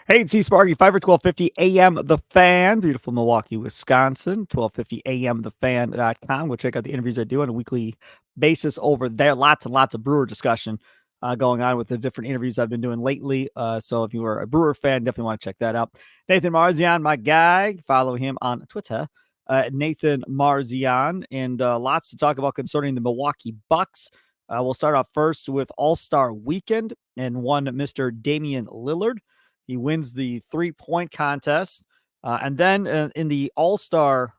Hey, it's Sparky, Fifer, 1250 AM The Fan, beautiful Milwaukee, Wisconsin, 1250 AM TheFan.com. Go check out the interviews I do on a weekly basis over there. Lots and lots of Brewer discussion going on with the different interviews I've been doing lately. So if you are a Brewer fan, definitely want to check that out. Nathan Marzion, my guy, follow him on Twitter, Nathan Marzion, and lots to talk about concerning the Milwaukee Bucks. We'll start off first with All-Star Weekend and one Mr. Damian Lillard. He wins the 3-point contest. And then in the All-Star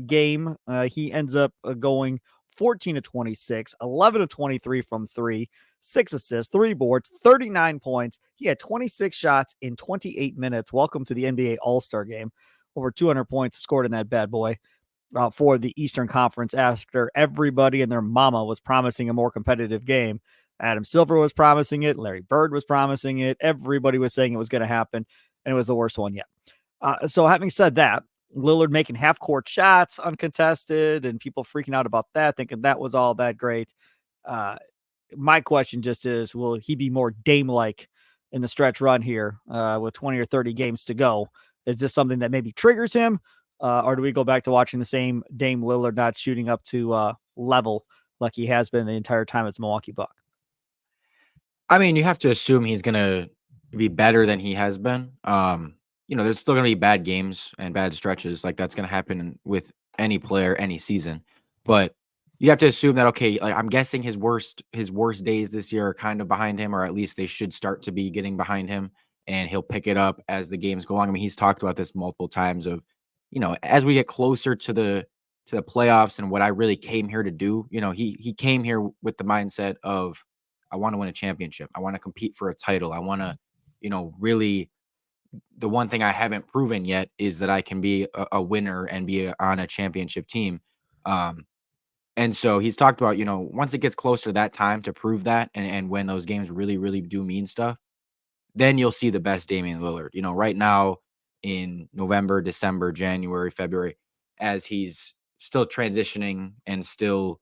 game, he ends up going 14 to 26, 11 to 23 from three, 6 assists, 3 boards, 39 points. He had 26 shots in 28 minutes. Welcome to the NBA All-Star game. Over 200 points scored in that bad boy for the Eastern Conference after everybody and their mama was promising a more competitive game. Adam Silver was promising it. Larry Bird was promising it. Everybody was saying it was going to happen, and it was the worst one yet. So having said that, Lillard making half-court shots uncontested and people freaking out about that, thinking that was all that great. My question just is, will he be more Dame-like in the stretch run here with 20 or 30 games to go? Is this something that maybe triggers him? Or do we go back to watching the same Dame Lillard not shooting up to level like he has been the entire time as a Milwaukee Buck? I mean, you have to assume he's gonna be better than he has been. There's still gonna be bad games and bad stretches. Like that's gonna happen with any player, any season. But you have to assume that okay, like I'm guessing his worst days this year are kind of behind him, or at least they should start to be getting behind him, and he'll pick it up as the games go along. I mean, he's talked about this multiple times of, as we get closer to the playoffs and what I really came here to do, he came here with the mindset of I want to win a championship. I want to compete for a title. I want to, really the one thing I haven't proven yet is that I can be a winner and be on a championship team. Um, and so he's talked about, once it gets closer to that time to prove that, and when those games really, really do mean stuff, then you'll see the best Damian Lillard. Right now in November, December, January, February, as he's still transitioning and still,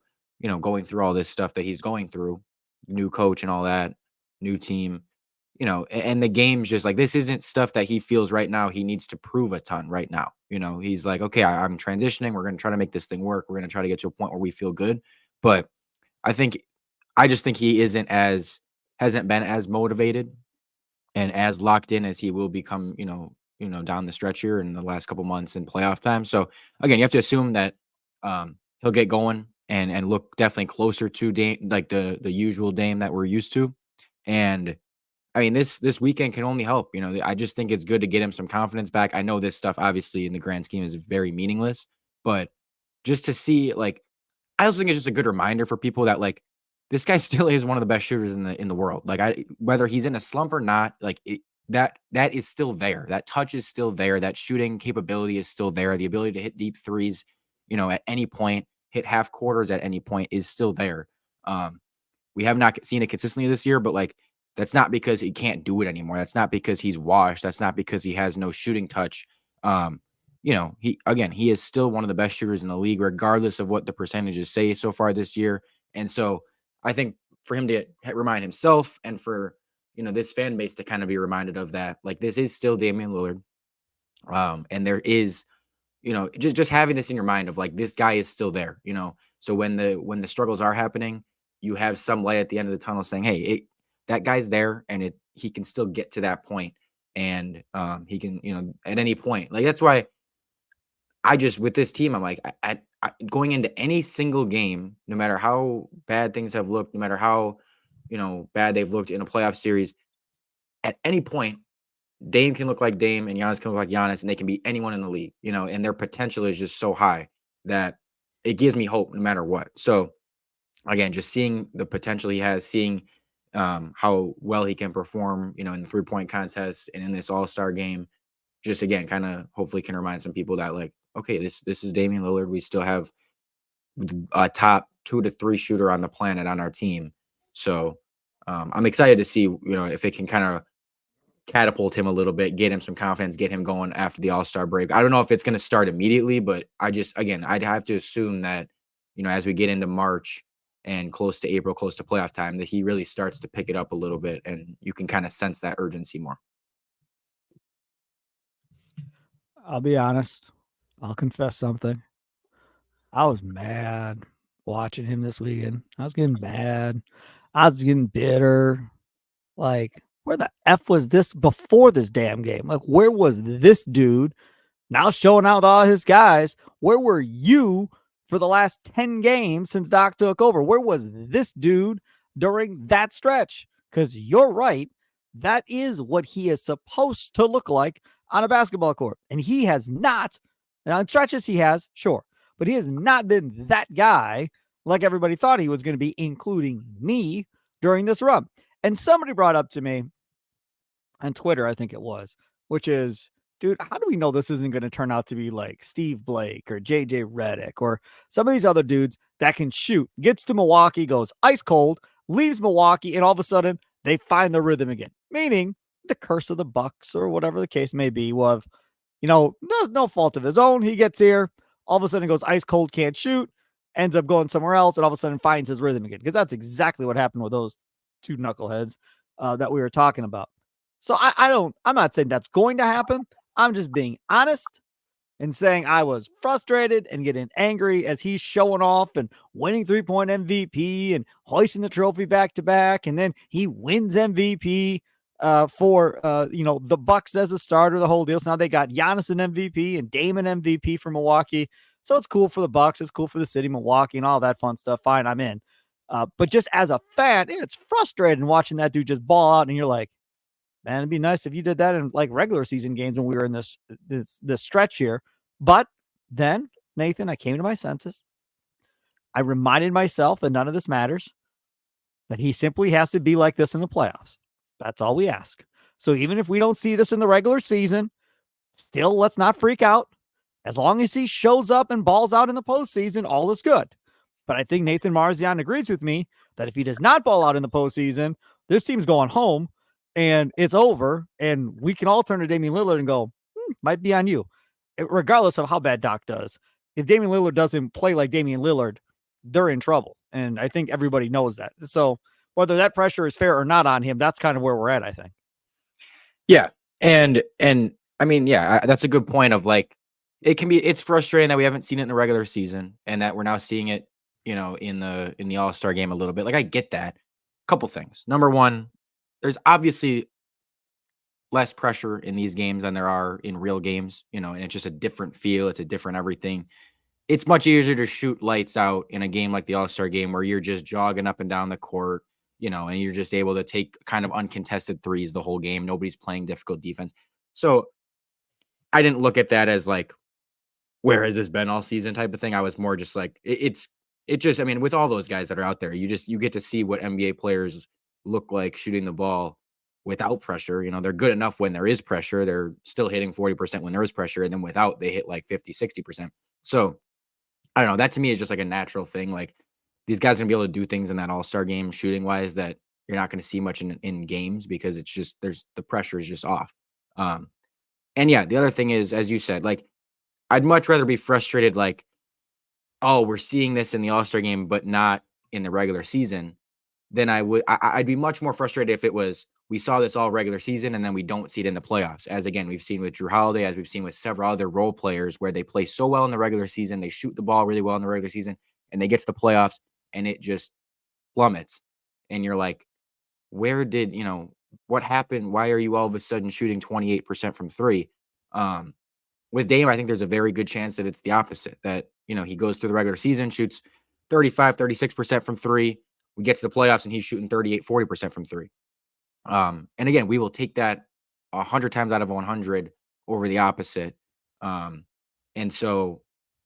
going through all this stuff that he's going through, new coach and all that, new team, and the game's just like this isn't stuff that he feels right now. He needs to prove a ton right now. He's like, okay, I'm transitioning. We're going to try to make this thing work. We're going to try to get to a point where we feel good. But I think, I just think he hasn't been as motivated and as locked in as he will become, down the stretch here in the last couple months in playoff time. So again, you have to assume that he'll get going and look definitely closer to Dame, like the usual Dame that we're used to. And I mean, this weekend can only help. I just think it's good to get him some confidence back. I know this stuff, obviously, in the grand scheme, is very meaningless, but just to see, like, I also think it's just a good reminder for people that like this guy still is one of the best shooters in the world. Like whether he's in a slump or not, like that is still there. That touch is still there. That shooting capability is still there. The ability to hit deep threes, at any point, hit half quarters at any point is still there. Um, we have not seen it consistently this year, but like that's not because he can't do it anymore. That's not because he's washed. That's not because he has no shooting touch. Um, he is still one of the best shooters in the league, regardless of what the percentages say so far this year. And so I think for him to remind himself and for this fan base to kind of be reminded of that, like this is still Damian Lillard. And there is, just having this in your mind of like this guy is still there, So when the struggles are happening, you have some light at the end of the tunnel saying, hey, that guy's there and he can still get to that point. And he can, at any point. Like that's why I just with this team, I'm like, going into any single game, no matter how bad things have looked, no matter how bad they've looked in a playoff series, at any point, Dame can look like Dame and Giannis can look like Giannis, and they can be anyone in the league, and their potential is just so high that it gives me hope no matter what. So again, just seeing the potential he has, seeing how well he can perform, in the 3-point contest and in this All-Star game, just again, kind of hopefully can remind some people that like, okay, this is Damian Lillard. We still have a top 2 to 3 shooter on the planet on our team. So I'm excited to see, if it can kind of catapult him a little bit, get him some confidence, get him going after the All-Star break. I don't know if it's going to start immediately, but I'd have to assume that, as we get into March and close to April, close to playoff time, that he really starts to pick it up a little bit and you can kind of sense that urgency more. I'll be honest. I'll confess something. I was mad watching him this weekend. I was getting mad. I was getting bitter. Like, where the F was this before this damn game? Like, where was this dude now showing out with all his guys? Where were you for the last 10 games since Doc took over? Where was this dude during that stretch? Because you're right. That is what he is supposed to look like on a basketball court. And he has not. Now, in stretches, he has, sure. But he has not been that guy like everybody thought he was going to be, including me during this run. And somebody brought up to me on Twitter, I think it was, which is, dude, how do we know this isn't going to turn out to be like Steve Blake or JJ Redick or some of these other dudes that can shoot, gets to Milwaukee, goes ice cold, leaves Milwaukee, and all of a sudden they find their rhythm again. Meaning the curse of the Bucks or whatever the case may be was, no fault of his own. He gets here, all of a sudden goes ice cold, can't shoot, ends up going somewhere else, and all of a sudden finds his rhythm again. Because that's exactly what happened with those two knuckleheads that we were talking about. So I'm not saying that's going to happen. I'm just being honest and saying I was frustrated and getting angry as he's showing off and winning 3-point MVP and hoisting the trophy back to back. And then he wins MVP for the Bucks as a starter, the whole deal. So now they got Giannis an MVP and Damon MVP for Milwaukee. So it's cool for the Bucks. It's cool for the city, Milwaukee, and all that fun stuff. Fine, I'm in. But just as a fan, it's frustrating watching that dude just ball out, and you're like, man, it'd be nice if you did that in like regular season games when we were in this stretch here. But then, Nathan, I came to my senses. I reminded myself that none of this matters, that he simply has to be like this in the playoffs. That's all we ask. So even if we don't see this in the regular season, still let's not freak out. As long as he shows up and balls out in the postseason, all is good. But I think Nathan Marzion agrees with me that if he does not ball out in the postseason, this team's going home and it's over. And we can all turn to Damian Lillard and go, might be on you. Regardless of how bad Doc does. If Damian Lillard doesn't play like Damian Lillard, they're in trouble. And I think everybody knows that. So whether that pressure is fair or not on him, that's kind of where we're at, I think. Yeah. And I mean, yeah, that's a good point of like, it's frustrating that we haven't seen it in the regular season and that we're now seeing it, in the All-Star game a little bit. Like I get that. Couple things. Number one, there's obviously less pressure in these games than there are in real games, and it's just a different feel. It's a different everything. It's much easier to shoot lights out in a game like the All-Star game where you're just jogging up and down the court, and you're just able to take kind of uncontested threes the whole game. Nobody's playing difficult defense. So I didn't look at that as like, where has this been all season type of thing. I was more just like, I mean, with all those guys that are out there, you get to see what NBA players look like shooting the ball without pressure. They're good enough when there is pressure. They're still hitting 40% when there is pressure. And then without, they hit like 50, 60%. So I don't know. That to me is just like a natural thing. Like these guys are going to be able to do things in that All-Star game shooting wise that you're not going to see much in games because it's just, the pressure is just off. And yeah, the other thing is, as you said, like, I'd much rather be frustrated. Like, oh, we're seeing this in the All-Star game, but not in the regular season. Then I'd be much more frustrated if it was, we saw this all regular season and then we don't see it in the playoffs. As again, we've seen with Drew Holiday, as we've seen with several other role players where they play so well in the regular season, they shoot the ball really well in the regular season, and they get to the playoffs and it just plummets. And you're like, where did, what happened? Why are you all of a sudden shooting 28% from three? With Dame, I think there's a very good chance that it's the opposite, that, he goes through the regular season, shoots 35, 36% from three. We get to the playoffs and he's shooting 38, 40% from three. And again, we will take that 100 times out of 100 over the opposite. And so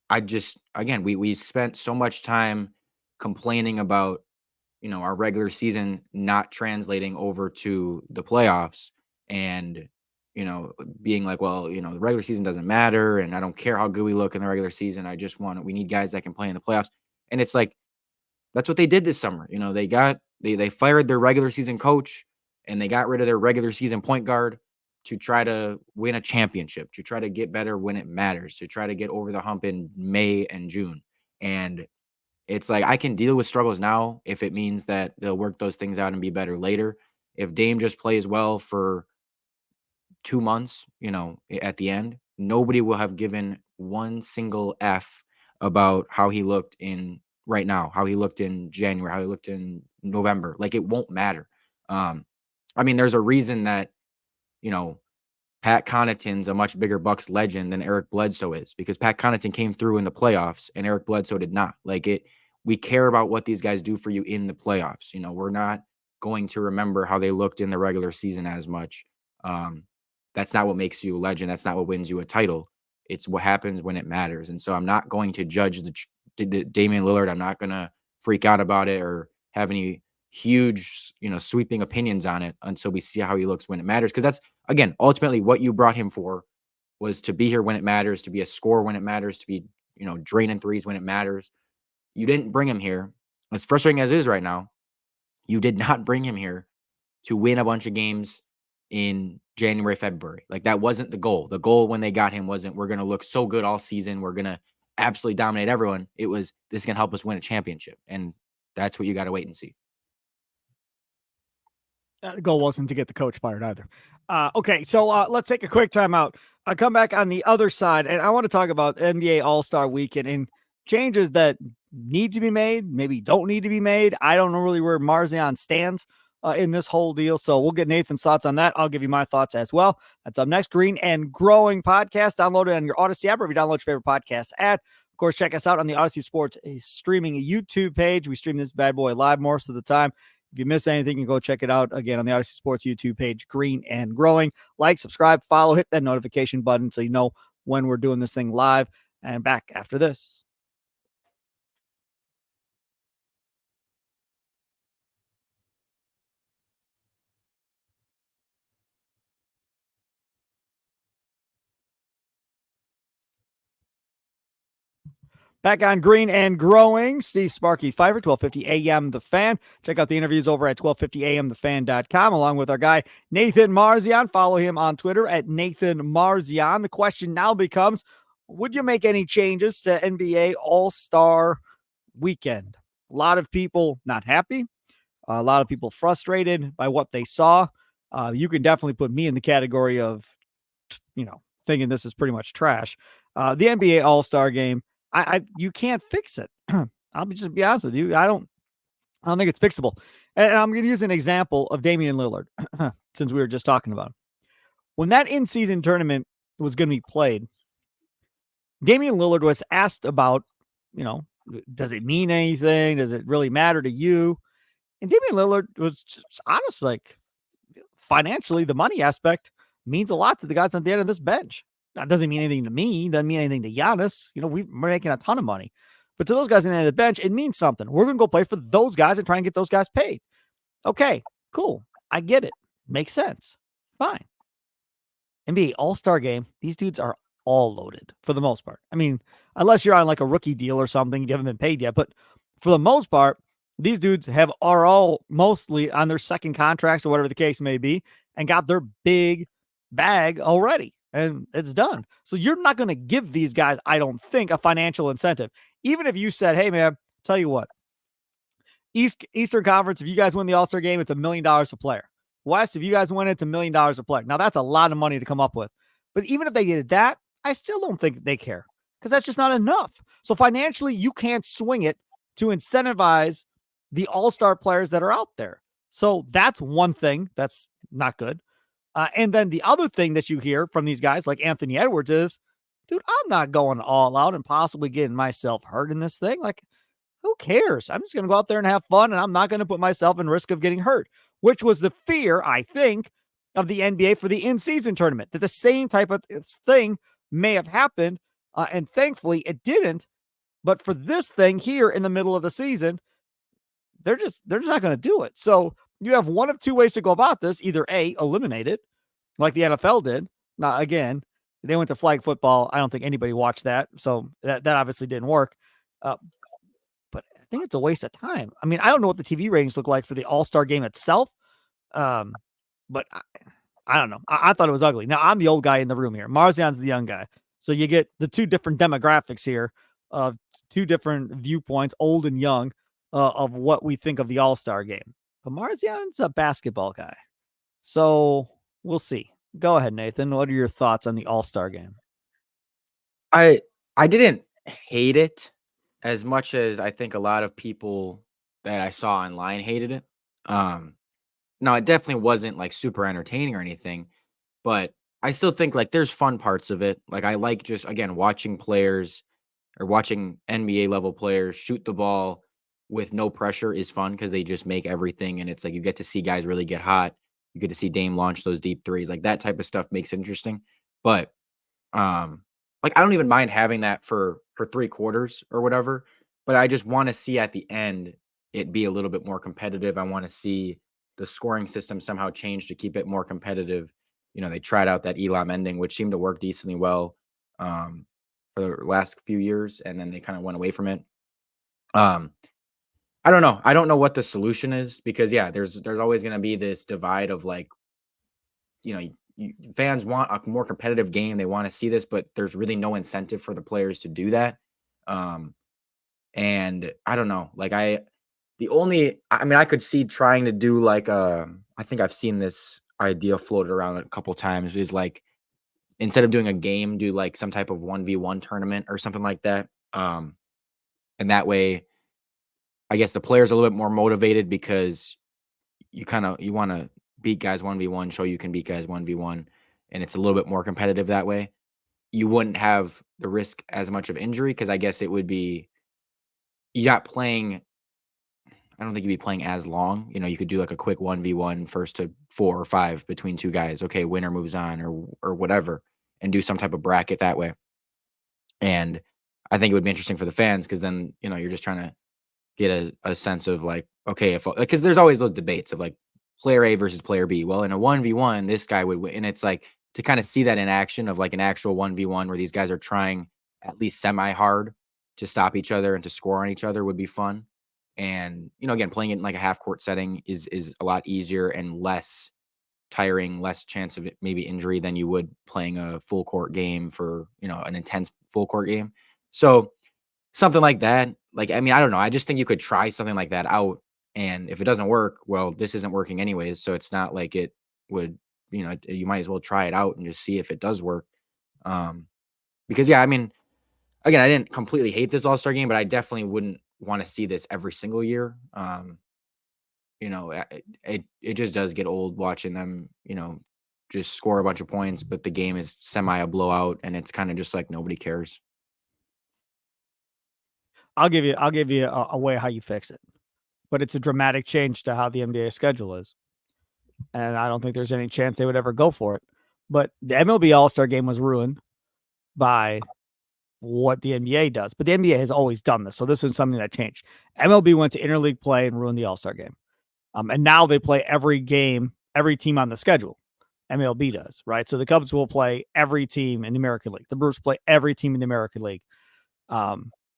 again, we spent so much time complaining about, our regular season not translating over to the playoffs and, being like, well, the regular season doesn't matter. And I don't care how good we look in the regular season. We need guys that can play in the playoffs. And it's like, that's what they did this summer. They fired their regular season coach and they got rid of their regular season point guard to try to win a championship, to try to get better when it matters, to try to get over the hump in May and June. And it's like, I can deal with struggles now if it means that they'll work those things out and be better later. If Dame just plays well for 2 months, at the end, nobody will have given one single F about how he looked in right now, how he looked in January, how he looked in November. Like, it won't matter. I mean, there's a reason that, you know, Pat Connaughton's a much bigger Bucks legend than Eric Bledsoe is, because Pat Connaughton came through in the playoffs and Eric Bledsoe did not. We care about what these guys do for you in the playoffs. You know, we're not going to remember how they looked in the regular season as much. Um, that's not what makes you a legend. That's not what wins you a title. It's what happens when it matters. And so I'm not going to judge the Damian Lillard. I'm not going to freak out about it or have any huge, sweeping opinions on it until we see how he looks when it matters. Because that's, again, ultimately what you brought him for, was to be here when it matters, to be a scorer when it matters, to be, draining threes when it matters. You didn't bring him here, as frustrating as it is right now, you did not bring him here to win a bunch of games in January, February. Like, that wasn't the goal. The goal when they got him wasn't, we're going to look so good all season, we're going to absolutely dominate everyone. It was, this can help us win a championship. And that's what you got to wait and see. The goal wasn't to get the coach fired either. Okay, so let's take a quick timeout. I'll come back on the other side, and I want to talk about NBA All-Star Weekend and changes that need to be made, maybe don't need to be made. I don't know really where Marzion stands in this whole deal, so we'll get Nathan's thoughts on that. I'll give you my thoughts as well. That's up next. Green and Growing podcast. Download it on your Odyssey app, or if you download your favorite podcast app. Of course, check us out on the Odyssey Sports streaming YouTube page. We stream this bad boy live most of the time. If you miss anything, you can go check it out again on the Odyssey Sports YouTube page, Green and Growing. Like, subscribe, follow, hit that notification button so you know when we're doing this thing live. And back after this. Back on Green and Growing, Steve, Sparky, Fifer, 1250 a.m. The Fan. Check out the interviews over at 1250amthefan.com, along with our guy, Nathan Marzion. Follow him on Twitter at Nathan Marzion. The question now becomes, would you make any changes to NBA All-Star Weekend? A lot of people not happy. A lot of people frustrated by what they saw. You can definitely put me in the category of, thinking this is pretty much trash. The NBA All-Star Game, you can't fix it. I'll just be honest with you. I don't think it's fixable. And I'm going to use an example of Damian Lillard, since we were just talking about him. When that in-season tournament was going to be played, Damian Lillard was asked about, does it mean anything? Does it really matter to you? And Damian Lillard was just honest, like, financially, the money aspect means a lot to the guys on the end of this bench. That doesn't mean anything to me. Doesn't mean anything to Giannis. We're making a ton of money. But to those guys on the end of the bench, it means something. We're going to go play for those guys and try and get those guys paid. Okay, cool. I get it. Makes sense. Fine. NBA All-Star Game, these dudes are all loaded for the most part. I mean, unless you're on like a rookie deal or something, you haven't been paid yet. But for the most part, these dudes are all mostly on their second contracts or whatever the case may be and got their big bag already. And it's done. So you're not going to give these guys, I don't think, a financial incentive. Even if you said, hey, man, tell you what, Eastern Conference, if you guys win the All-Star Game, it's $1 million a player. West, if you guys win, it's $1 million a player. Now, that's a lot of money to come up with. But even if they did that, I still don't think they care, because that's just not enough. So financially, you can't swing it to incentivize the all-star players that are out there. So that's one thing that's not good. And then the other thing that you hear from these guys like Anthony Edwards is, dude, I'm not going all out and possibly getting myself hurt in this thing. Like, who cares? I'm just going to go out there and have fun, and I'm not going to put myself in risk of getting hurt, which was the fear, I think, of the NBA for the in-season tournament, that the same type of thing may have happened, and thankfully it didn't. But for this thing here in the middle of the season, they're just not going to do it. So you have one of two ways to go about this. Either A, eliminate it, like the NFL did. Now, again, they went to flag football. I don't think anybody watched that. So that obviously didn't work. But I think it's a waste of time. I mean, I don't know what the TV ratings look like for the All-Star Game itself. But I don't know. I thought it was ugly. Now, I'm the old guy in the room here. Marzion's the young guy. So you get the two different demographics here of two different viewpoints, old and young, of what we think of the All-Star Game. But Marzion's a basketball guy. So we'll see. Go ahead, Nathan. What are your thoughts on the All-Star Game? I didn't hate it as much as I think a lot of people that I saw online hated it. Um, no, it definitely wasn't like super entertaining or anything, but I still think like there's fun parts of it. Like I like just again watching players or watching NBA level players shoot the ball with no pressure is fun because they just make everything and it's like you get to see guys really get hot. You get to see Dame launch those deep threes. Like that type of stuff makes it interesting. But um, like, I don't even mind having that for 3 quarters or whatever, but I just wanna see at the end it be a little bit more competitive. I wanna see the scoring system somehow change to keep it more competitive. You know, they tried out that Elam ending, which seemed to work decently well, um, for the last few years, and then they kinda went away from it. Um, I don't know. I don't know what the solution is because, yeah, there's always gonna be this divide of, like, you know, fans want a more competitive game. They want to see this, but there's really no incentive for the players to do that. Um, and I don't know. Like I mean, I could see trying to do like I think I've seen this idea floated around a couple times. Is like instead of doing a game, do like some type of 1v1 tournament or something like that. And that way, I guess the players are a little bit more motivated because you want to beat guys 1v1, show you can beat guys 1v1, and it's a little bit more competitive that way. You wouldn't have the risk as much of injury because I guess it would be you're not playing. I don't think you'd be playing as long. You know, you could do like a quick 1v1 first to 4 or 5 between two guys. Okay, winner moves on or whatever, and do some type of bracket that way. And I think it would be interesting for the fans because then you're just trying to get a sense of like, okay, if because there's always those debates of like player A versus player B. Well, in a 1v1, this guy would win. And it's like to kind of see that in action of like an actual 1v1 where these guys are trying at least semi hard to stop each other and to score on each other would be fun. And again, playing it in like a half court setting is a lot easier and less tiring, less chance of maybe injury than you would playing a full court game for an intense full court game. So something like that. Like, I mean, I don't know. I just think you could try something like that out. And if it doesn't work, well, this isn't working anyways. So it's not like it would, you might as well try it out and just see if it does work. Um, because yeah, I mean, again, I didn't completely hate this All-Star game, but I definitely wouldn't want to see this every single year. It just does get old watching them, just score a bunch of points, but the game is semi a blowout and it's kind of just like nobody cares. I'll give you a way how you fix it, but it's a dramatic change to how the NBA schedule is, and I don't think there's any chance they would ever go for it. But the MLB All-Star game was ruined by what the NBA does, but the NBA has always done this, so this is something that changed. MLB went to interleague play and ruined the All-Star game, and now they play every game, every team on the schedule. MLB does, right? So the Cubs will play every team in the American League. The Brewers play every team in the American League.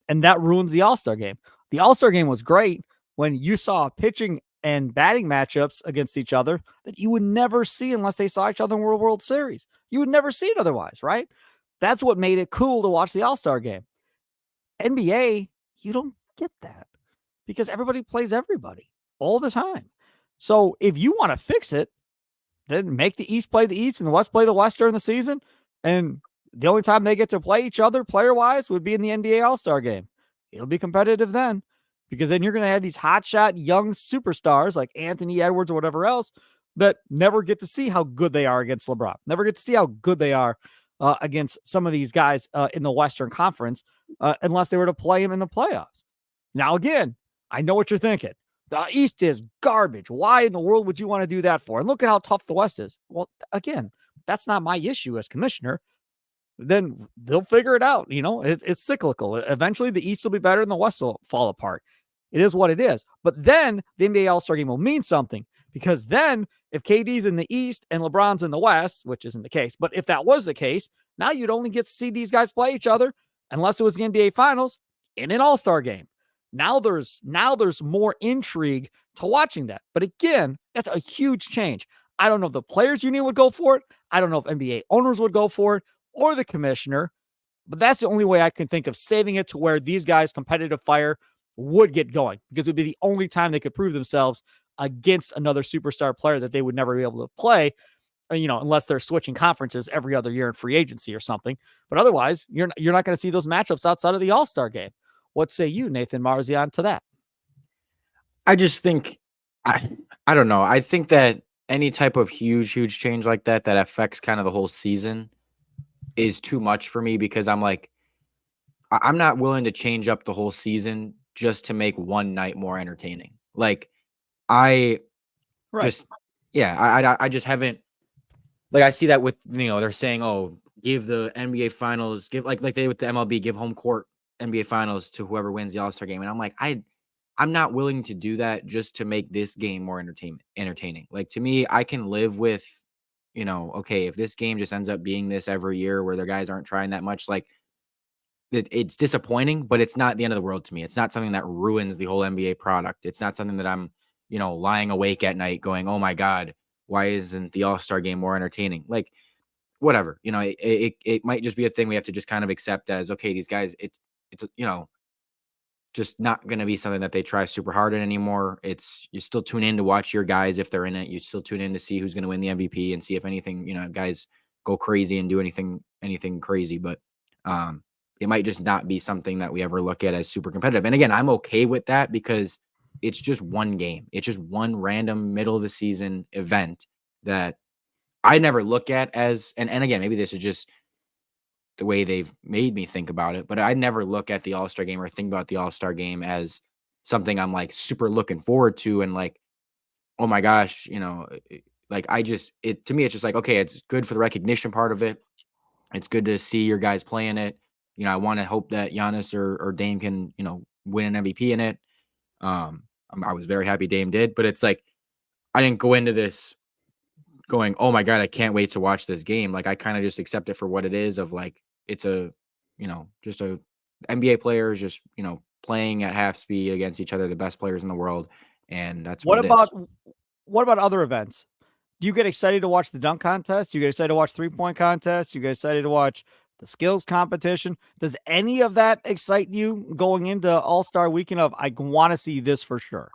And that ruins the All-Star game. The All-Star game was great when you saw pitching and batting matchups against each other that you would never see unless they saw each other in World Series. You would never see it otherwise, right? That's what made it cool to watch the All-Star game. NBA, you don't get that because everybody plays everybody all the time. So if you want to fix it, then make the East play the East and the West play the West during the season. And the only time they get to play each other player-wise would be in the NBA All-Star game. It'll be competitive then because then you're going to have these hotshot young superstars like Anthony Edwards or whatever else that never get to see how good they are against LeBron, never get to see how good they are against some of these guys in the Western Conference unless they were to play him in the playoffs. Now, again, I know what you're thinking. The East is garbage. Why in the world would you want to do that for? And look at how tough the West is. Well, again, that's not my issue as commissioner. Then they'll figure it out. It's cyclical. Eventually, the East will be better and the West will fall apart. It is what it is. But then the NBA All-Star game will mean something because then if KD's in the East and LeBron's in the West, which isn't the case, but if that was the case, now you'd only get to see these guys play each other unless it was the NBA Finals in an All-Star game. Now there's more intrigue to watching that. But again, that's a huge change. I don't know if the players union would go for it. I don't know if NBA owners would go for it or the commissioner, but that's the only way I can think of saving it to where these guys' competitive fire would get going because it would be the only time they could prove themselves against another superstar player that they would never be able to play unless they're switching conferences every other year in free agency or something. But otherwise, you're not going to see those matchups outside of the All-Star game. What say you, Nathan Marzion, to that? I just think I I don't know. I think that any type of huge change like that affects kind of the whole season is too much for me because I'm like I'm not willing to change up the whole season just to make one night more entertaining. Like I Right. just yeah, I just haven't like I see that with they're saying, "Oh, give the NBA finals, give like they did with the MLB, give home court NBA finals to whoever wins the All-Star game." And I'm like, I'm not willing to do that just to make this game more entertaining. Like to me, I can live with, okay, if this game just ends up being this every year where the guys aren't trying that much, like it's disappointing, but it's not the end of the world to me. It's not something that ruins the whole NBA product. It's not something that I'm, lying awake at night going, "Oh my God, why isn't the All-Star game more entertaining?" Like, whatever, it might just be a thing we have to just kind of accept as, okay, these guys, it's, just not going to be something that they try super hard in anymore. It's you still tune in to watch your guys if they're in it. You still tune in to see who's going to win the MVP and see if anything, guys go crazy and do anything crazy. But it might just not be something that we ever look at as super competitive. And again, I'm okay with that because it's just one game. It's just one random middle of the season event that I never look at as and again, maybe this is just the way they've made me think about it, but I never look at the All-Star game or think about the All-Star game as something I'm like super looking forward to and like, oh my gosh, like it to me, it's just like, okay, it's good for the recognition part of it. It's good to see your guys playing it. I want to hope that Giannis or Dame can, win an MVP in it. I was very happy Dame did, but it's like, I didn't go into this going, "Oh my god, I can't wait to watch this game." Like I kind of just accept it for what it is of like it's a, just a NBA players just, playing at half speed against each other, the best players in the world, and that's what What it is. about what about other events? Do you get excited to watch the dunk contest? Do you get excited to watch 3-point contest? Do you get excited to watch the skills competition? Does any of that excite you going into All-Star weekend of I want to see this for sure?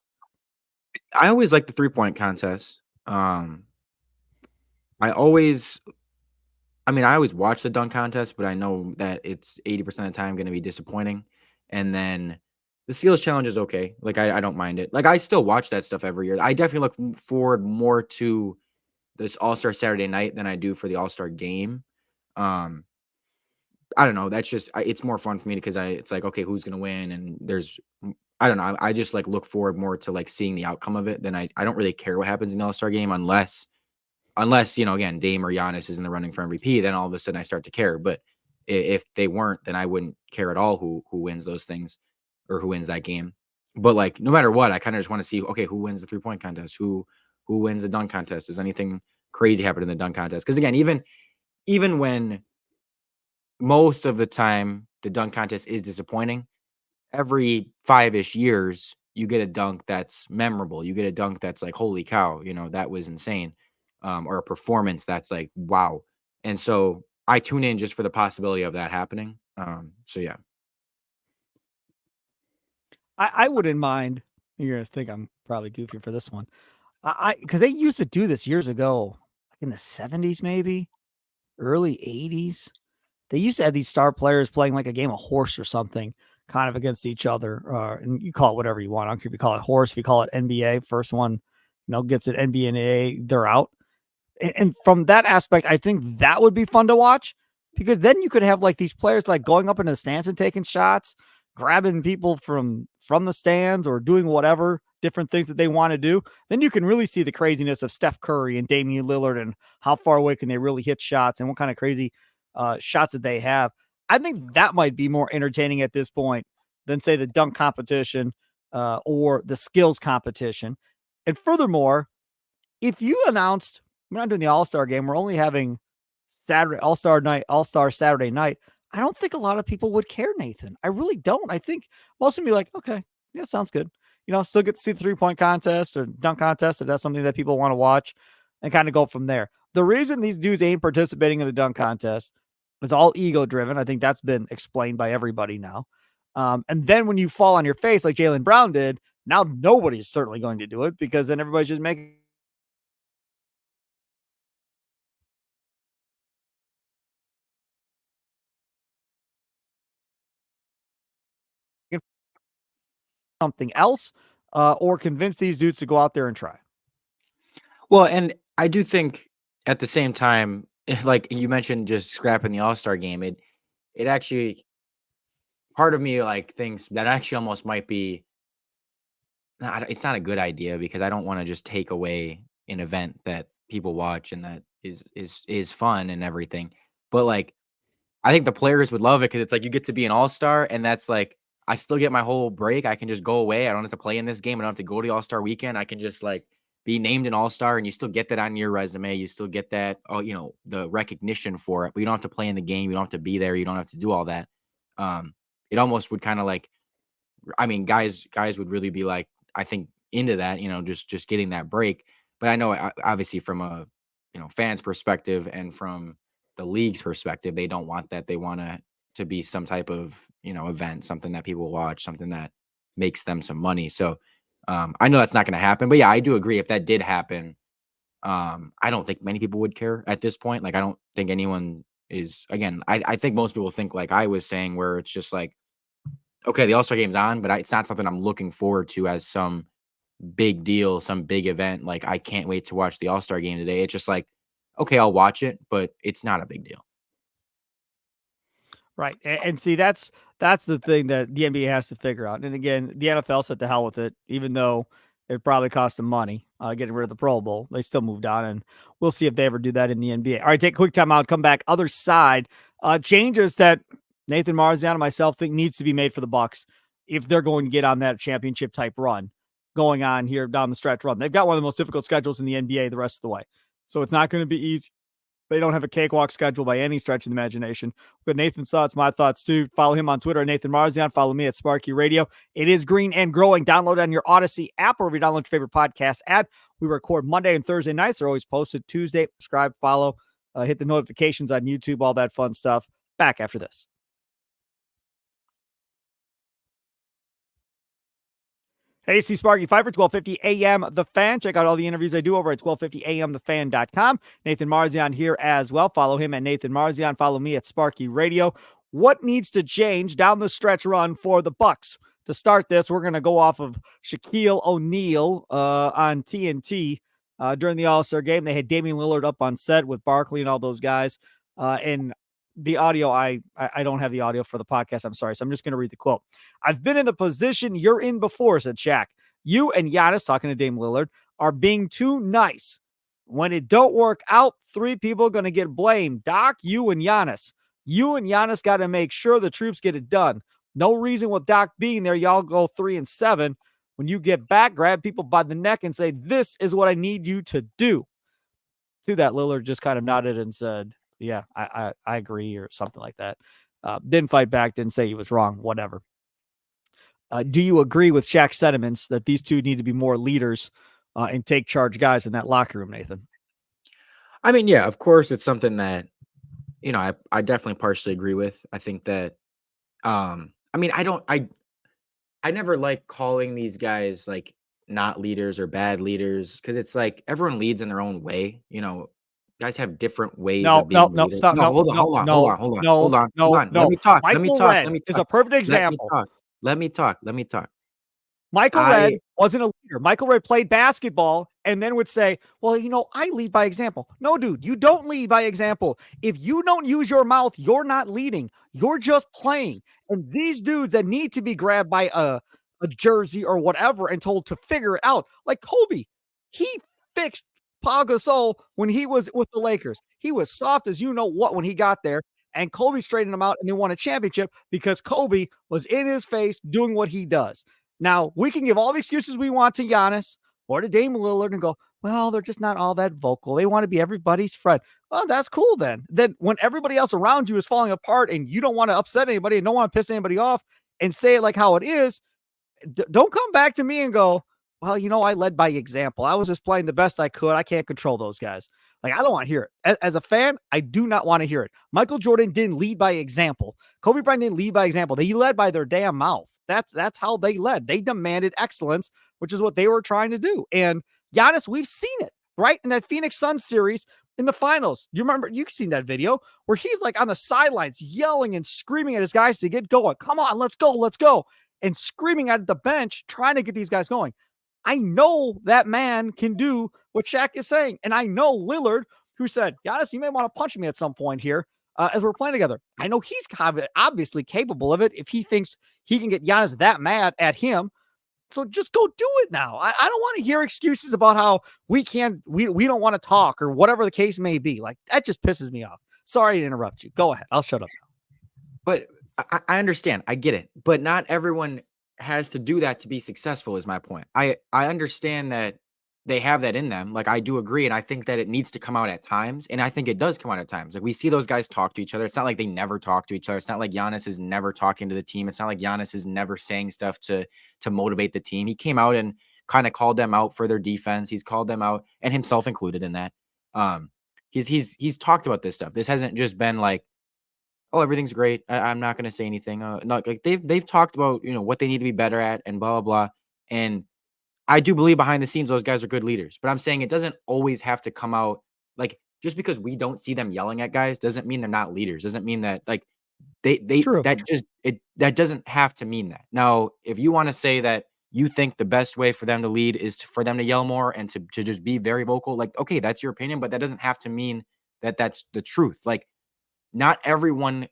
I always like the 3-point contest. I always I always watch the dunk contest, but I know that it's 80% of the time going to be disappointing. And then the skills challenge is okay. Like I don't mind it. Like I still watch that stuff every year. I definitely look forward more to this All-Star Saturday night than I do for the All-Star game. Um, I don't know. That's just it's more fun for me because it's like, okay, who's gonna win? And I don't know. I just like look forward more to like seeing the outcome of it than I don't really care what happens in the All-Star game unless again, Dame or Giannis is in the running for MVP, then all of a sudden I start to care. But if they weren't, then I wouldn't care at all who wins those things or who wins that game. But like no matter what, I kind of just want to see, okay, who wins the 3-point contest? Who wins the dunk contest? Does anything crazy happen in the dunk contest? Because again, even when most of the time the dunk contest is disappointing, every 5-ish years you get a dunk that's memorable. You get a dunk that's like, holy cow, that was insane. Or a performance that's like, wow. And so I tune in just for the possibility of that happening. So yeah. I wouldn't mind. You're gonna think I'm probably goofy for this one. I because they used to do this years ago, like in the 70s, maybe early 80s. They used to have these star players playing like a game of horse or something, kind of against each other. And you call it whatever you want. I don't care if you call it horse, if you call it NBA. First one, gets an NBA, they're out. And from that aspect, I think that would be fun to watch because then you could have like these players like going up into the stands and taking shots, grabbing people from the stands or doing whatever different things that they want to do. Then you can really see the craziness of Steph Curry and Damian Lillard and how far away can they really hit shots and what kind of crazy shots that they have. I think that might be more entertaining at this point than say the dunk competition or the skills competition. And furthermore, if you announced we're not doing the All-Star game, we're only having Saturday All-Star night, All-Star Saturday night, I don't think a lot of people would care, Nathan. I really don't. I think most of them be like, okay, yeah, sounds good. Still get to see the 3-point contest or dunk contest if that's something that people want to watch and kind of go from there. The reason these dudes ain't participating in the dunk contest is all ego driven. I think that's been explained by everybody now. And then when you fall on your face like Jaylen Brown did, now nobody's certainly going to do it because then everybody's just making something else, or convince these dudes to go out there and try. Well, and I do think at the same time, like you mentioned, just scrapping the All-Star game, it actually part of me like thinks that actually almost might be it's not a good idea because I don't want to just take away an event that people watch and that is fun and everything. But like I think the players would love it because it's like you get to be an all-star, and that's like I still get my whole break. I can just go away. I don't have to play in this game. I don't have to go to the all-star weekend. I can just like be named an all-star, and you still get that on your resume. You still get that, the recognition for it, but you don't have to play in the game. You don't have to be there. You don't have to do all that. It almost would kind of like, I mean, guys would really be like, I think into that, just getting that break. But I know obviously from a, fans perspective and from the league's perspective, they don't want that. They want to be some type of, event, something that people watch, something that makes them some money. So I know that's not going to happen, but yeah, I do agree. If that did happen, I don't think many people would care at this point. Like, I don't think anyone is, again, I think most people think like I was saying, where it's just like, okay, the All-Star game's on, but it's not something I'm looking forward to as some big deal, some big event. Like, I can't wait to watch the All-Star game today. It's just like, okay, I'll watch it, but it's not a big deal. Right. And see, that's the thing that the NBA has to figure out. And again, the NFL said to hell with it, even though it probably cost them money getting rid of the Pro Bowl. They still moved on, and we'll see if they ever do that in the NBA. All right, take a quick time out, come back. Other side, changes that Nathan Marzion and myself think needs to be made for the Bucks if they're going to get on that championship type run going on here down the stretch run. They've got one of the most difficult schedules in the NBA the rest of the way. So it's not going to be easy. They don't have a cakewalk schedule by any stretch of the imagination. We've got Nathan's thoughts, my thoughts too. Follow him on Twitter at Nathan Marzion. Follow me at Sparky Radio. It is green and growing. Download on your Odyssey app or if you download your favorite podcast app. We record Monday and Thursday nights. They're always posted Tuesday. Subscribe, follow, hit the notifications on YouTube, all that fun stuff. Back after this. Hey, it's Sparky Fifer, 1250 AM The Fan. Check out all the interviews I do over at 1250amthefan.com. Nathan Marzion here as well. Follow him at Nathan Marzion. Follow me at Sparky Radio. What needs to change down the stretch run for the Bucks? To start this, we're going to go off of Shaquille O'Neal on TNT during the All-Star game. They had Damian Lillard up on set with Barkley and all those guys. And the audio, I don't have the audio for the podcast. I'm sorry. So I'm just going to read the quote. I've been in the position you're in before, said Shaq. You and Giannis, talking to Dame Lillard, are being too nice. When it don't work out, three people are going to get blamed. Doc, you and Giannis. You and Giannis got to make sure the troops get it done. No reason with Doc being there, y'all go 3-7. When you get back, grab people by the neck and say, this is what I need you to do. To that, Lillard just kind of nodded and said, yeah, I agree, or something like that. Didn't fight back, didn't say he was wrong, whatever. Do you agree with Shaq's sentiments that these two need to be more leaders and take charge guys in that locker room, Nathan? I mean, yeah, of course, it's something that, I definitely partially agree with. I think that, I mean, I never like calling these guys like not leaders or bad leaders because it's like everyone leads in their own way, Guys have different ways of being leaders. Stop. No, hold on. Let me talk. Is a perfect example. Let me talk. Michael Redd wasn't a leader. Michael Redd played basketball and then would say, well, I lead by example. No, dude, you don't lead by example. If you don't use your mouth, you're not leading. You're just playing. And these dudes that need to be grabbed by a jersey or whatever and told to figure it out, like Kobe, he fixed Pau Gasol when he was with the Lakers. He was soft as you know what when he got there, and Kobe straightened him out and they won a championship because Kobe was in his face doing what he does. Now, we can give all the excuses we want to Giannis or to Damian Lillard and go, well, they're just not all that vocal. They want to be everybody's friend. Well, that's cool then. Then when everybody else around you is falling apart and you don't want to upset anybody and don't want to piss anybody off and say it like how it is, don't come back to me and go, well, I led by example. I was just playing the best I could. I can't control those guys. Like, I don't want to hear it. As a fan, I do not want to hear it. Michael Jordan didn't lead by example. Kobe Bryant didn't lead by example. They led by their damn mouth. That's how they led. They demanded excellence, which is what they were trying to do. And Giannis, we've seen it, right? In that Phoenix Suns series in the finals. You remember, you've seen that video where he's like on the sidelines yelling and screaming at his guys to get going. Come on, let's go. and screaming at the bench, trying to get these guys going. I know that man can do what Shaq is saying. And I know Lillard, who said, Giannis, you may want to punch me at some point here as we're playing together. I know he's obviously capable of it if he thinks he can get Giannis that mad at him. So just go do it now. I don't want to hear excuses about how we don't want to talk or whatever the case may be. Like, that just pisses me off. Sorry to interrupt you. Go ahead. I'll shut up now. But I understand. I get it. But not everyone has to do that to be successful is my point. I understand that they have that in them. Like, I do agree. And I think that it needs to come out at times. And I think it does come out at times. Like, we see those guys talk to each other. It's not like they never talk to each other. It's not like Giannis is never talking to the team. It's not like Giannis is never saying stuff to motivate the team. He came out and kind of called them out for their defense. He's called them out, and himself included in that. He's talked about this stuff. This hasn't just been like, oh, everything's great. I'm not going to say anything. Not like they've talked about, what they need to be better at and blah, blah, blah. And I do believe behind the scenes, those guys are good leaders, but I'm saying it doesn't always have to come out. Like, just because we don't see them yelling at guys doesn't mean they're not leaders. Doesn't mean that, like, True. that doesn't have to mean that. Now, if you want to say that you think the best way for them to lead is for them to yell more and to just be very vocal, like, okay, that's your opinion, but that doesn't have to mean that that's the truth. Like, not everyone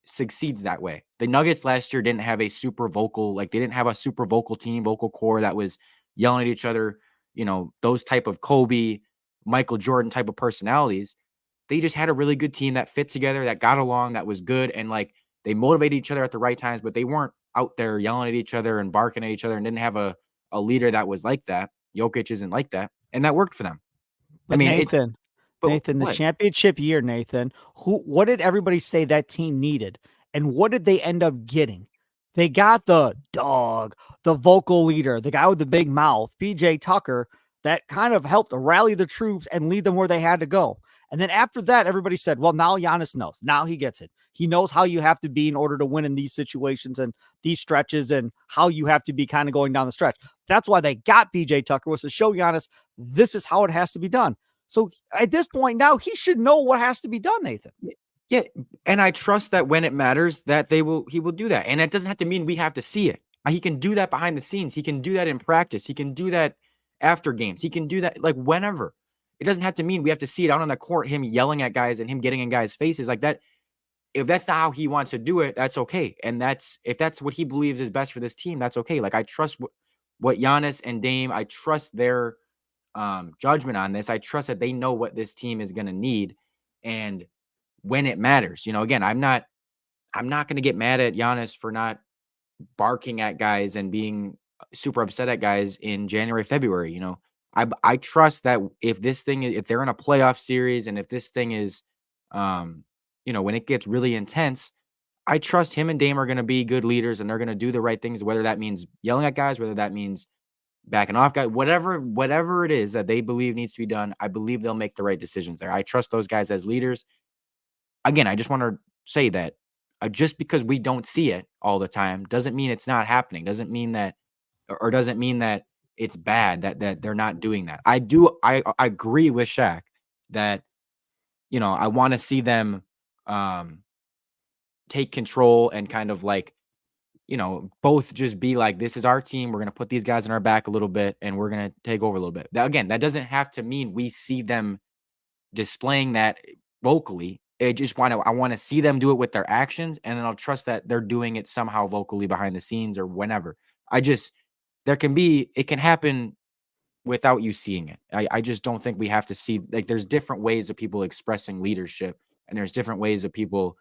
succeeds that way. The Nuggets last year didn't have a super vocal, like, they didn't have a super vocal team, vocal core that was yelling at each other, those type of Kobe, Michael Jordan type of personalities. They just had a really good team that fit together, that got along, that was good. And like, they motivated each other at the right times, but they weren't out there yelling at each other and barking at each other, and didn't have a leader that was like that. Jokic isn't like that. And that worked for them. But Nathan, the what? championship year, Nathan, what did everybody say that team needed? And what did they end up getting? They got the dog, the vocal leader, the guy with the big mouth, PJ Tucker, that kind of helped rally the troops and lead them where they had to go. And then after that, everybody said, well, now Giannis knows. Now he gets it. He knows how you have to be in order to win in these situations and these stretches, and how you have to be kind of going down the stretch. That's why they got PJ Tucker, was to show Giannis this is how it has to be done. So at this point now, he should know what has to be done, Nathan. Yeah, and I trust that when it matters, that he will do that. And it doesn't have to mean we have to see it. He can do that behind the scenes. He can do that in practice. He can do that after games. He can do that like whenever. It doesn't have to mean we have to see it out on the court, him yelling at guys and him getting in guys' faces like that. If that's not how he wants to do it, that's okay. And if that's what he believes is best for this team, that's okay. Like, I trust what Giannis and Dame, I trust their judgment on this. I trust that they know what this team is going to need. And when it matters, again, I'm not going to get mad at Giannis for not barking at guys and being super upset at guys in January, February. I trust that if they're in a playoff series, and if this thing is, when it gets really intense, I trust him and Dame are going to be good leaders, and they're going to do the right things, whether that means yelling at guys, whether that means backing off guys, whatever it is that they believe needs to be done. I believe they'll make the right decisions there. I trust those guys as leaders. Again, I just want to say that just because we don't see it all the time doesn't mean it's not happening. Doesn't mean that it's bad that they're not doing that. I agree with Shaq that, I want to see them take control and kind of like, both just be like, this is our team. We're going to put these guys on our back a little bit, and we're going to take over a little bit. Now, again, that doesn't have to mean we see them displaying that vocally. I want to see them do it with their actions, and then I'll trust that they're doing it somehow vocally behind the scenes or whenever. It can happen without you seeing it. I just don't think we have to see, like, there's different ways of people expressing leadership, and there's different ways of people,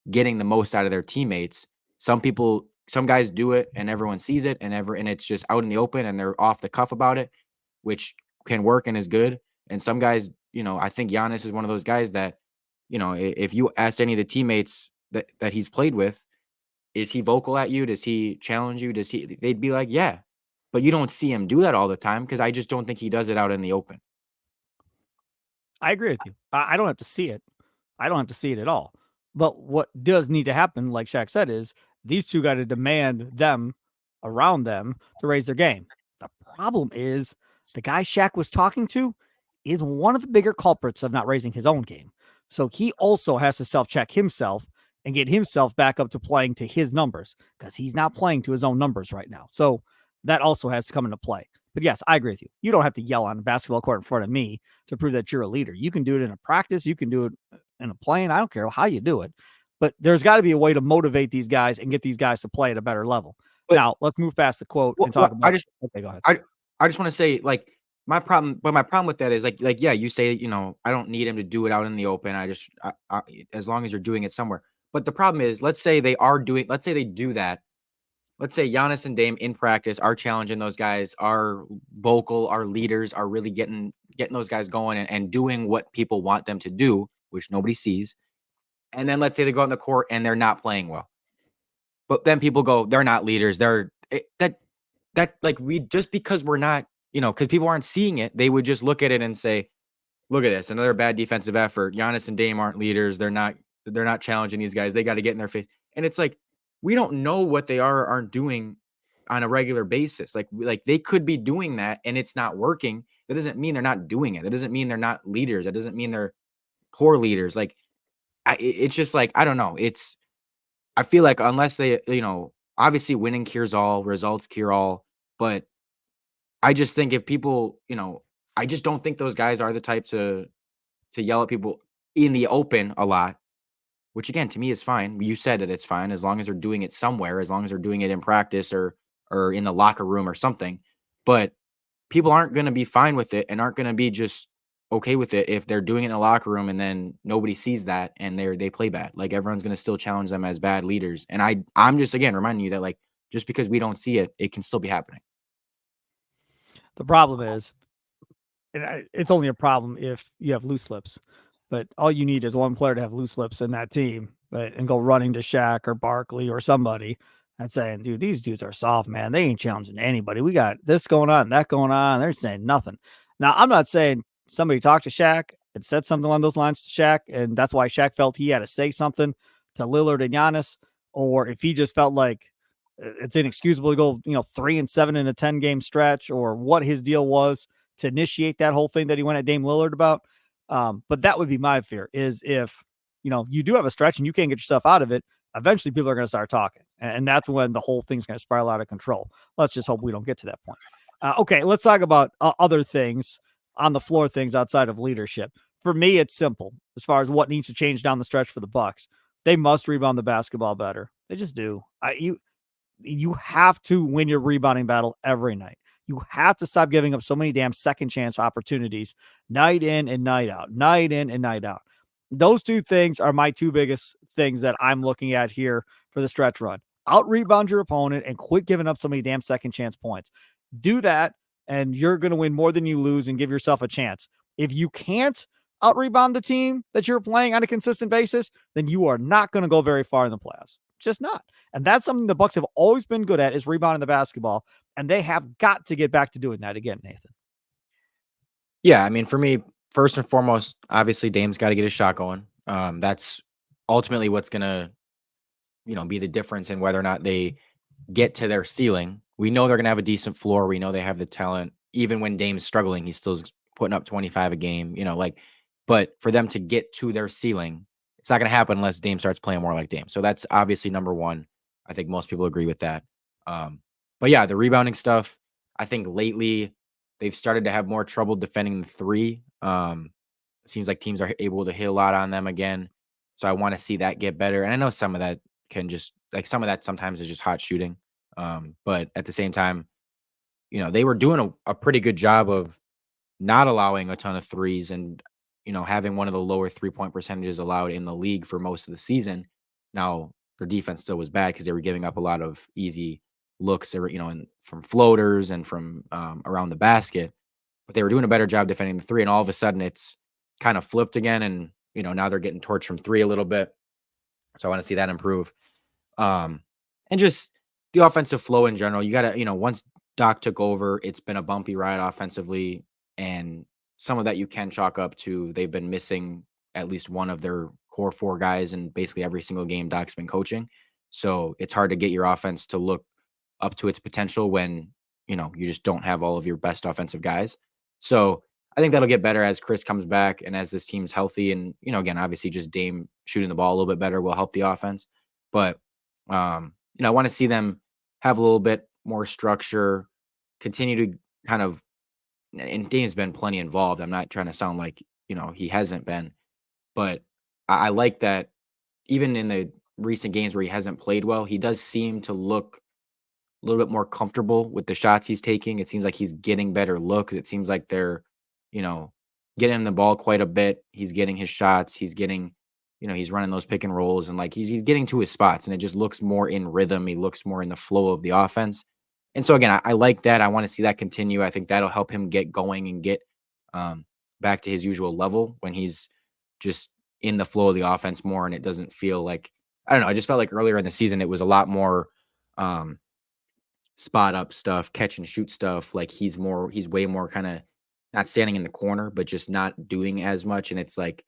getting the most out of their teammates. Some guys do it and everyone sees it, and it's just out in the open and they're off the cuff about it, which can work and is good. And some guys, I think Giannis is one of those guys that, if you ask any of the teammates that he's played with, is he vocal at you? Does he challenge you? They'd be like, yeah, but you don't see him do that all the time, because I just don't think he does it out in the open. I agree with you. I don't have to see it. I don't have to see it at all. But what does need to happen, like Shaq said, is these two got to demand them around them to raise their game. The problem is the guy Shaq was talking to is one of the bigger culprits of not raising his own game. So he also has to self-check himself and get himself back up to playing to his numbers, because he's not playing to his own numbers right now. So that also has to come into play. But yes, I agree with you. You don't have to yell on a basketball court in front of me to prove that you're a leader. You can do it in a practice. You can do it in a plane. I don't care how you do it. But there's got to be a way to motivate these guys and get these guys to play at a better level. But Now, let's move past the quote and talk what about. Okay, go ahead. I just want to say, like, my problem with that is like, yeah, you say, I don't need him to do it out in the open. As long as you're doing it somewhere. But the problem is, let's say they do that. Let's say Giannis and Dame in practice are challenging those guys, are vocal, are leaders, are really getting those guys going and doing what people want them to do, which nobody sees. And then let's say they go out in the court and they're not playing well. But then people go, they're not leaders. That like we just because we're not, because people aren't seeing it, they would just look at it and say, look at this, another bad defensive effort. Giannis and Dame aren't leaders. They're not challenging these guys. They got to get in their face. And it's like, we don't know what they are or aren't doing on a regular basis. Like they could be doing that and it's not working. That doesn't mean they're not doing it. That doesn't mean they're not leaders. That doesn't mean they're poor leaders. Like it's just like, I don't know. I feel like unless they, obviously winning cures all, results cure all, but I just think if people, I just don't think those guys are the type to yell at people in the open a lot, which again to me is fine. You said that it's fine as long as they're doing it somewhere, as long as they're doing it in practice or in the locker room or something. But people aren't going to be fine with it and aren't going to be just okay with it if they're doing it in the locker room and then nobody sees that and they play bad. Like everyone's going to still challenge them as bad leaders. And I'm just again reminding you that like just because we don't see it, it can still be happening. The problem is, and it's only a problem if you have loose lips, but all you need is one player to have loose lips in that team, but and go running to Shaq or Barkley or somebody and saying, dude, these dudes are soft, man. They ain't challenging anybody. We got this going on, that going on. They're saying nothing. Now, I'm not saying somebody talked to Shaq and said something along those lines to Shaq, and that's why Shaq felt he had to say something to Lillard and Giannis, or if he just felt like it's inexcusable to go, 3-7 in a 10-game stretch, or what his deal was to initiate that whole thing that he went at Dame Lillard about. But that would be my fear, is if, you do have a stretch and you can't get yourself out of it, eventually people are going to start talking. And that's when the whole thing's going to spiral out of control. Let's just hope we don't get to that point. Okay, let's talk about other things on the floor, things outside of leadership. For me, it's simple as far as what needs to change down the stretch for the Bucks. They must rebound the basketball better. They just do. You have to win your rebounding battle every night. You have to stop giving up so many damn second chance opportunities night in and night out, night in and night out. Those two things are my two biggest things that I'm looking at here for the stretch run. Out rebound your opponent and quit giving up so many damn second chance points. Do that, and you're going to win more than you lose and give yourself a chance. If you can't out rebound the team that you're playing on a consistent basis, then you are not going to go very far in the playoffs. Just not. And that's something the Bucks have always been good at, is rebounding the basketball. And they have got to get back to doing that again, Nathan. Yeah, I mean, for me, first and foremost, obviously Dame's got to get his shot going. That's ultimately what's gonna, be the difference in whether or not they get to their ceiling. We know they're gonna have a decent floor. We know they have the talent. Even when Dame's struggling, he's still putting up 25 a game. But for them to get to their ceiling, it's not gonna happen unless Dame starts playing more like Dame. So that's obviously number one. I think most people agree with that. But yeah, the rebounding stuff, I think lately they've started to have more trouble defending the three. It seems like teams are able to hit a lot on them again. So I want to see that get better. And I know some of that some of that sometimes is just hot shooting. But at the same time, they were doing a pretty good job of not allowing a ton of threes and, having one of the lower 3-point percentages allowed in the league for most of the season. Now, their defense still was bad because they were giving up a lot of easy looks, from floaters and from around the basket, but they were doing a better job defending the three. And all of a sudden it's kind of flipped again. And, now they're getting torched from three a little bit. So I want to see that improve. And just the offensive flow in general, you got to, once Doc took over, it's been a bumpy ride offensively. And some of that you can chalk up to they've been missing at least one of their core four guys in basically every single game Doc's been coaching. So it's hard to get your offense to look up to its potential when, you just don't have all of your best offensive guys. So I think that'll get better as Chris comes back and as this team's healthy. And, again, obviously just Dame shooting the ball a little bit better will help the offense. But, I want to see them have a little bit more structure, continue to kind of, and Dame's been plenty involved. I'm not trying to sound like, he hasn't been, but I like that even in the recent games where he hasn't played well, he does seem to look a little bit more comfortable with the shots he's taking. It seems like he's getting better looks. It seems like they're, you know, getting him the ball quite a bit. He's getting his shots. He's getting, he's running those pick and rolls and like he's getting to his spots and it just looks more in rhythm. He looks more in the flow of the offense. And so again, I like that. I want to see that continue. I think that'll help him get going and get back to his usual level when he's just in the flow of the offense more. And it doesn't feel like, I don't know. I just felt like earlier in the season, it was a lot more spot up stuff, catch and shoot stuff. Like he's way more kind of not standing in the corner, but just not doing as much. And it's like,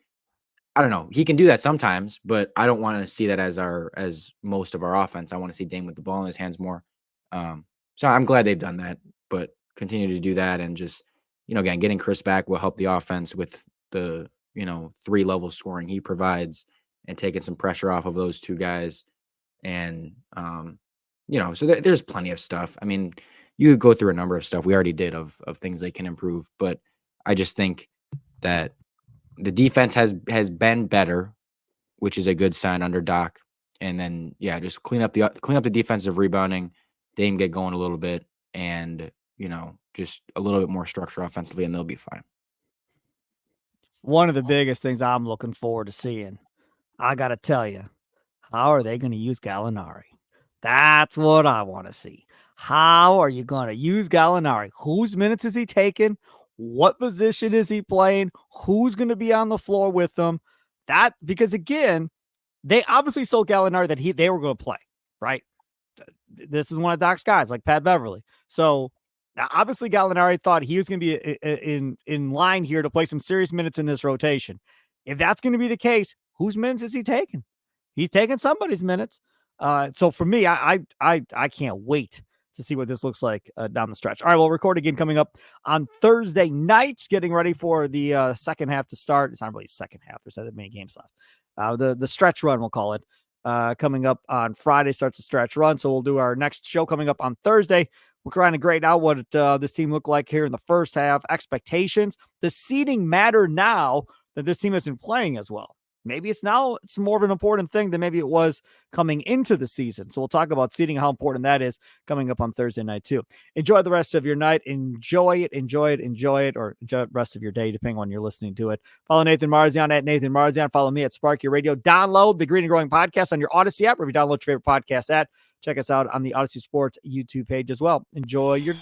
I don't know. He can do that sometimes, but I don't want to see that as most of our offense. I want to see Dame with the ball in his hands more. So I'm glad they've done that, but continue to do that. And just, again, getting Chris back will help the offense with the, 3-level scoring he provides and taking some pressure off of those two guys. And, so there's plenty of stuff. I mean, you go through a number of stuff we already did of things they can improve, but I just think that the defense has been better, which is a good sign under Doc. And then, just clean up the defensive rebounding, Dame get going a little bit, and just a little bit more structure offensively, and they'll be fine. One of the biggest things I'm looking forward to seeing, I got to tell you, how are they going to use Gallinari? That's what I want to see. How are you going to use Gallinari? Whose minutes is he taking? What position is he playing? Who's going to be on the floor with him? Because again, they obviously sold Gallinari that they were going to play, right? This is one of Doc's guys, like Pat Beverly. So obviously Gallinari thought he was going to be in line here to play some serious minutes in this rotation. If that's going to be the case, whose minutes is he taking? He's taking somebody's minutes. So for me, I can't wait to see what this looks like down the stretch. All right, we'll record again coming up on Thursday night, getting ready for the second half to start. It's not really second half. There's not many games left. The stretch run, we'll call it, coming up on Friday starts the stretch run. So we'll do our next show coming up on Thursday. We're trying to grade out what this team looked like here in the first half, expectations. The seeding matter now that this team isn't playing as well. Maybe it's more of an important thing than maybe it was coming into the season. So we'll talk about seeding, how important that is coming up on Thursday night too. Enjoy the rest of your night. Enjoy it, or enjoy the rest of your day, depending on when you're listening to it. Follow Nathan Marzion at Nathan Marzion. Follow me at Sparky Radio. Download the Green and Growing Podcast on your Odyssey app, or if you download your favorite podcast app, check us out on the Odyssey Sports YouTube page as well. Enjoy your